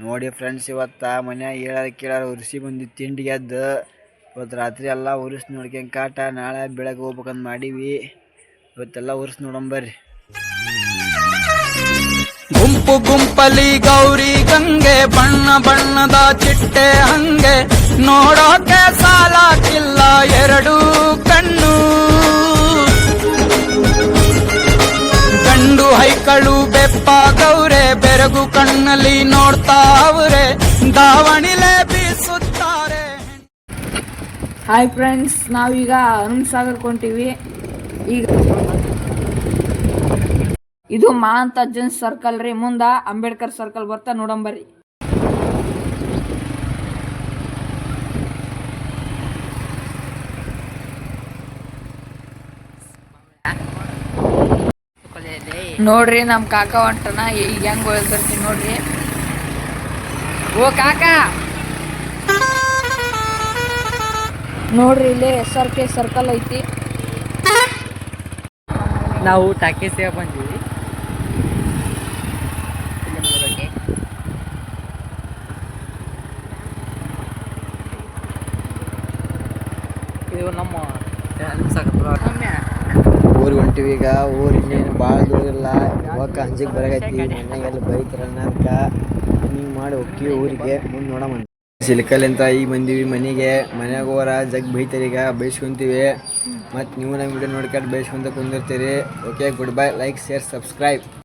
ನೋಡಿ ಫ್ರೆಂಡ್ಸ್, ಇವತ್ತು ಮನ್ಯಾಗ ಹೇಳೋರು ಕೇಳೋರು ಉರ್ಸಿ ಬಂದು ತಿಂಡಿಗೆ ಎದ್ದು ಇವತ್ತು ರಾತ್ರಿ ಎಲ್ಲ ಉರ್ಸ್ ನೋಡ್ಕೊಂಡ್ ಕಾಟ. ನಾಳೆ ಬೆಳಗ್ಗೆ ಹೋಗ್ಬೇಕಂತ ಮಾಡೀವಿ. ಇವತ್ತೆಲ್ಲ ಉರ್ಸ್ ನೋಡಂಬರ್ರಿ. ಗುಂಪು ಗುಂಪಲಿ ಗೌರಿ ಗಂಗೆ, ಬಣ್ಣ ಬಣ್ಣದ ಚಿಟ್ಟೆ ಹಂಗೆ, ನೋಡೋಕೆ ಸಾಲಾಕಿಲ್ಲ ಎರಡು ಕಣ್ಣು. ಗಂಡು ಹೈಕಳು ಬೆಪ್ಪಾಗವ್ರೆ, ಬೆರಗು ಕಣ್ಣಲ್ಲಿ ನೋಡ್ತಾವ್ರೆ, ದಾವಣಿಲೆ ಬೀಸುತ್ತಾರೆ. ಹಾಯ್ ಫ್ರೆಂಡ್ಸ್, ನಾವೀಗ ಹನುಮಸಾಗರ್ ಕೊಂತೀವಿ. ಈಗ ಇದು ಮಹಾಂತಜ್ಜನ್ ಸರ್ಕಲ್ ರೀ. ಮುಂದ ಅಂಬೇಡ್ಕರ್ ಸರ್ಕಲ್ ಬರ್ತಾ ನೋಡಂಬರ್ರಿ. ನೋಡ್ರಿ ನಮ್ ಕಾಕ ಹೊಂಟನ. ಈಗ ಹೆಂಗ್ ಬರ್ತೀನಿ ನೋಡ್ರಿ. ಓ ಕಾಕ ನೋಡ್ರಿ, ಇಲ್ಲಿ SRK ಸರ್ಕಲ್ ಐತಿ. ನಾವು ಟಾಕೀಸಿಗೆ ಬಂದ್ವಿ. ಇದು ನಮ್ಮ ಊರಿಗೆ ಹೊಂಟಿವಿ. ಈಗ ಊರಿಗೆ ಭಾಳ ದೂರಿಲ್ಲ. ಯಾವಾಗ ಅಂಜಿಗೆ ಬರಾಗೈತಿ, ಮನೆಗೆಲ್ಲ ಬೈತಾರ ಅನ್ನೋದಕ್ಕೆ ಹಿಂಗೆ ಮಾಡಿ ಹೋಗ್ತೀವಿ ಊರಿಗೆ. ಮುಂದೆ ನೋಡಮ್ಮ ಸಿಲ್ಕಲ್ ಅಂತ ಈಗ ಬಂದೀವಿ ಮನೆಗೆ. ಮನ್ಯಾಗ ಹೋರ ಜಗ್ ಬೈತಾರೆ. ಈಗ ಬೈಸ್ಕೊಂತೀವಿ. ಮತ್ತು ನೀವು ನಮ್ಮ ವಿಡಿಯೋ ನೋಡ್ಕೊಂಡು ಬೈಸ್ಕೊಂತ ಕುಂದಿರ್ತೀರಿ. Okay, goodbye. Like, share, subscribe.